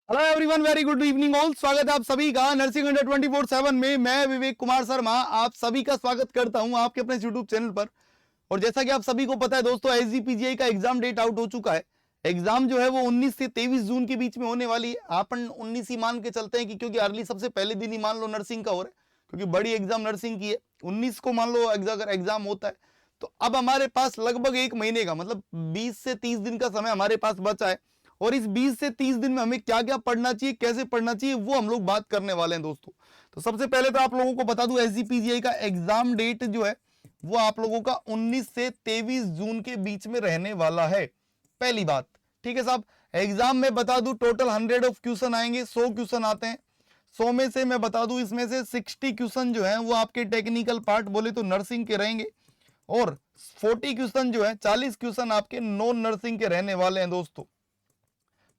Hello everyone, very good evening all. स्वागत है आप सभी का नर्सिंग अंडर 24/7 में। मैं विवेक कुमार शर्मा आप सभी का स्वागत करता हूं आपके अपने यूट्यूब चैनल पर। और जैसा कि आप सभी को पता है दोस्तों, एसजीपीजीआई का एग्जाम डेट आउट हो चुका है। एग्जाम जो है वो 19 से 23 जून के बीच में होने वाली है। अपन 19 ही मान के चलते हैं कि क्योंकि अर्ली सबसे पहले दिन ही मान लो नर्सिंग का हो रहा है, क्योंकि बड़ी एग्जाम नर्सिंग की है। 19 को मान लो अगर एग्जाम होता है तो अब हमारे पास लगभग एक महीने का मतलब 20 से 30 दिन का समय हमारे पास बचा है। और इस 20 से 30 दिन में हमें क्या क्या पढ़ना चाहिए, कैसे पढ़ना चाहिए, वो हम लोग बात करने वाले हैं दोस्तों। तो सबसे पहले तो आप लोगों को बता दूं, एसजीपीजीआई का एग्जाम डेट जो है वो आप लोगों का 19 से 23 जून के बीच में रहने वाला है। पहली बात, ठीक है साहब। एग्जाम में बता दूं टोटल 100 ऑफ क्वेश्चन आएंगे, 100 क्वेश्चन आते हैं। 100 में से मैं बता दूं इसमें से 60 क्वेश्चन जो है वो आपके टेक्निकल पार्ट बोले तो नर्सिंग के रहेंगे, और 40 क्वेश्चन जो है 40 क्वेश्चन आपके नॉन नर्सिंग के रहने वाले हैं दोस्तों।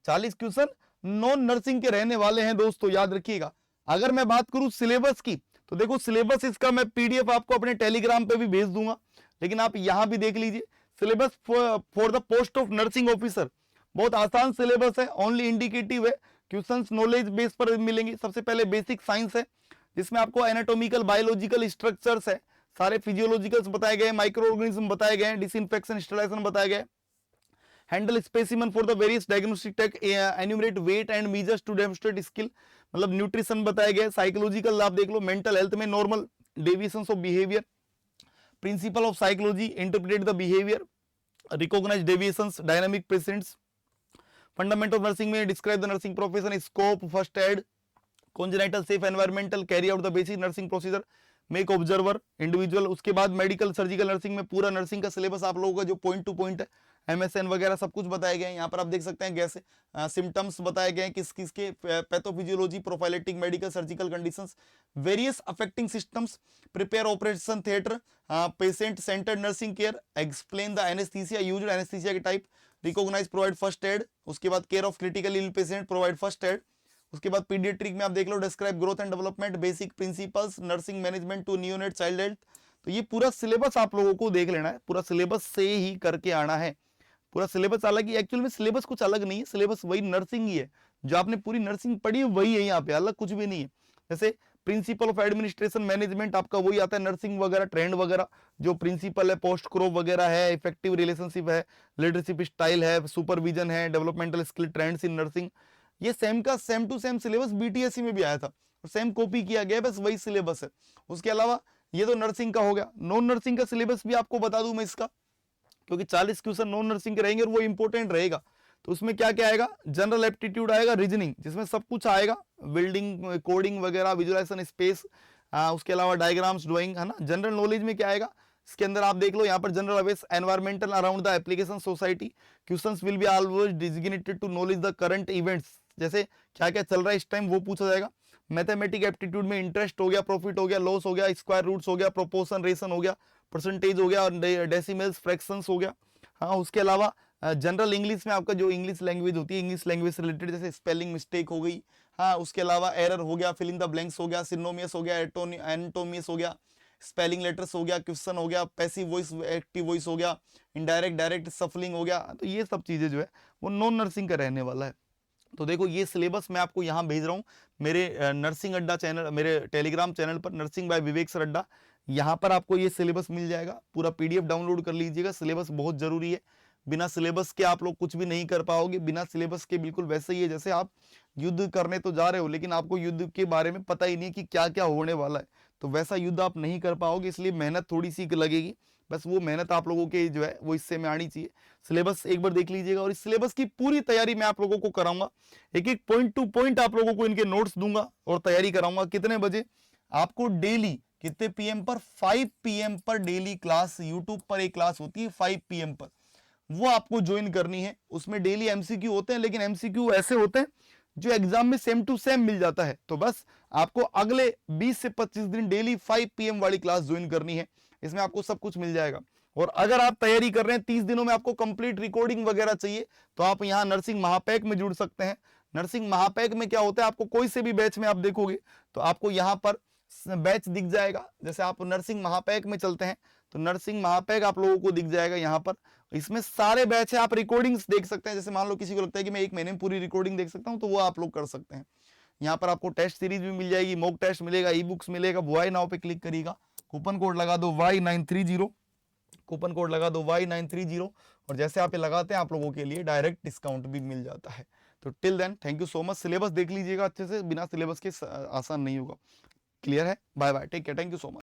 40 क्वेश्चन नॉन नर्सिंग के रहने वाले हैं दोस्तों, याद रखिएगा। अगर मैं बात करूं सिलेबस की तो देखो, सिलेबस इसका मैं पीडीएफ आपको अपने टेलीग्राम पे भी भेज दूंगा, लेकिन आप यहां भी देख लीजिए। Syllabus for the post of nursing officer बहुत आसान सिलेबस है, ओनली इंडिकेटिव है। क्वेश्चंस नॉलेज बेस पर मिलेंगे। सबसे पहले बेसिक साइंस है, जिसमें आपको एनाटॉमिकल बायोलॉजिकल स्ट्रक्चर्स है, सारे फिजियोलॉजिकल्स बताए गए, माइक्रो ऑर्गेनिज्म बताए गए, डिसइंफेक्शन स्टेरिलाइजेशन बताए गए, handle specimen for the various diagnostic tech, enumerate wet and measures to demonstrate skill, मतलब न्यूट्रिशन बताए गए, साइकोलॉजिकल आप देख लो, मेंटल हेल्थ में normal deviations of behaviour, principle of psychology, interpret the behaviour, recognise deviations, dynamic presents, fundamental nursing में describe the nursing profession, scope, first aid, congenital safe environmental, carry out the basic nursing procedure, make observer, individual. उसके बाद medical surgical nursing में पूरा nursing का syllabus आप लोगों का जो पॉइंट टू पॉइंट है, एमएसएन वगैरह सब कुछ बताए गए हैं। यहाँ पर आप देख सकते हैं कैसे सिम्टम्स बताए गए हैं, किस किस के pathophysiology, prophylactic, medical surgical conditions, various affecting systems, prepare operation theatre, patient centred nursing care, explain the anaesthesia used, anaesthesia के type, recognise, provide first aid. उसके बाद care of critical ill patient, provide first aid. उसके बाद paediatric में आप देख लो, describe growth and development, basic principles, nursing management to neonate child health. तो ये पूरा सिलेबस आप लोगों को देख लेना है, पूरा सिलेबस से ही करके आना है। पूरा सिलेबस अलग ही, एक्चुअल में सिलेबस कुछ अलग नहीं है, सिलेबस वही नर्सिंग ही है। जो आपने पूरी नर्सिंग पढ़ी है वही है, यहाँ पे अलग कुछ भी नहीं है। जैसे प्रिंसिपल ऑफ एडमिनिस्ट्रेशन मैनेजमेंट आपका वही आता है, नर्सिंग वगैरह ट्रेंड वगैरह जो प्रिंसिपल है, पोस्ट क्रॉप वगैरह है, इफेक्टिव रिलेशनशिप है, लीडरशिप स्टाइल है, सुपरविजन है, developmental skill, trends in nursing. ये सेम का same to same syllabus BTSC में भी आया था और सेम कॉपी किया गया, बस वही सिलेबस है। उसके अलावा ये तो नर्सिंग का हो गया। नॉन नर्सिंग का सिलेबस भी आपको बता दूं मैं इसका, क्योंकि 40 क्वेश्चन नॉन नर्सिंग के रहेंगे और वो इंपॉर्टेंट रहेगा। तो उसमें क्या क्या आएगा, जनरल एप्टीट्यूड आएगा, रीजनिंग जिसमें सब कुछ आएगा, बिल्डिंग कोडिंग वगैरह, विजुअलाइजेशन स्पेस, उसके अलावा डायग्राम्स ड्राइंग, है ना। जनरल नॉलेज में क्या आएगा, इसके अंदर आप देख लो, यहाँ पर general awareness, environmental around the application society, questions will be always designated to knowledge the current events, जैसे क्या क्या चल रहा है इस टाइम वो पूछा जाएगा। मैथमेटिक एप्टीट्यूड में इंटरेस्ट हो गया, प्रॉफिट हो गया, लॉस हो गया, स्क्वायर रूट्स हो गया, प्रोपोर्शन रेशन हो गया, परसेंटेज हो गया, और डेसिमल्स फ्रैक्शंस हो गया। हाँ, उसके अलावा जनरल इंग्लिश में आपका जो इंग्लिश लैंग्वेज होती है, इंग्लिश लैंग्वेज से रिलेटेड, जैसे स्पेलिंग मिस्टेक हो गई, हाँ, उसके अलावा एरर हो गया, फिल इन द ब्लैंक्स हो गया, सिनोमियस हो गया, एंटोमियस हो गया, स्पेलिंग लेटर्स हो गया, क्वेश्चन हो गया, पैसिव वॉइस एक्टिव वॉइस हो गया, इनडायरेक्ट डायरेक्ट सफलिंग हो गया। तो ये सब चीजें जो है वो नॉन नर्सिंग का रहने वाला है। तो देखो, ये सिलेबस मैं आपको यहाँ भेज रहा हूँ मेरे नर्सिंग अड्डा चैनल, मेरे टेलीग्राम चैनल पर, नर्सिंग बाय विवेक सर अड्डा। यहाँ पर आपको ये सिलेबस मिल जाएगा, पूरा पीडीएफ डाउनलोड कर लीजिएगा। सिलेबस बहुत जरूरी है, बिना सिलेबस के आप लोग कुछ भी नहीं कर पाओगे। बिना सिलेबस के बिल्कुल वैसे ही है जैसे आप युद्ध करने तो जा रहे हो, लेकिन आपको युद्ध के बारे में पता ही नहीं कि क्या क्या होने वाला है, तो वैसा युद्ध आप नहीं कर पाओगे। इसलिए मेहनत थोड़ी सी लगेगी, बस वो मेहनत आप लोगों के जो है वो हिस्से में आनी चाहिए। सिलेबस एक बार देख लीजिएगा, और इस सिलेबस की पूरी तैयारी मैं आप लोगों को कराऊंगा, एक एक पॉइंट टू पॉइंट आप लोगों को इनके नोट्स दूंगा और तैयारी कराऊंगा। कितने बजे आपको डेली, कितने पीएम पर, 5 पीएम पर डेली क्लास, यूट्यूब पर एक क्लास होती है 5 पीएम पर, वो आपको ज्वाइन करनी है। उसमें डेली एमसीक्यू होते हैं, लेकिन एमसीक्यू ऐसे होते हैं जो एग्जाम में सेम टू सेम मिल जाता है। तो बस आपको अगले 20 से 25 दिन डेली 5 पीएम वाली क्लास ज्वाइन करनी है, इसमें आपको सब कुछ मिल जाएगा। और अगर आप तैयारी कर रहे हैं, 30 दिनों में आपको कंप्लीट रिकॉर्डिंग वगैरह चाहिए, तो आप यहाँ नर्सिंग महापैक में जुड़ सकते हैं। नर्सिंग महापैक में क्या होता है, आपको कोई से भी बैच में आप देखोगे तो आपको यहाँ पर बैच दिख जाएगा। जैसे आप नर्सिंग महापैक में चलते हैं तो नर्सिंग महापैक आप लोगों को दिख जाएगा यहाँ पर, इसमें सारे बैच है, आप रिकॉर्डिंग्स देख सकते हैं। जैसे मान लो किसी को लगता है कि मैं 1 महीने में पूरी रिकॉर्डिंग देख सकता हूं, तो वो आप लोग कर सकते हैं। यहाँ पर आपको टेस्ट सीरीज भी मिल जाएगी, मॉक टेस्ट मिलेगा, ई बुक्स मिलेगा। बुआई नाउ पे क्लिक करिएगा, कूपन कोड लगा दो Y930, कूपन कोड लगा दो Y930, और जैसे आप ये लगाते हैं आप लोगों के लिए डायरेक्ट डिस्काउंट भी मिल जाता है। तो till then thank you so much. Syllabus देख लीजिएगा अच्छे से, बिना सिलेबस के आसान नहीं होगा। क्लियर है? Bye bye, take care, thank you so much.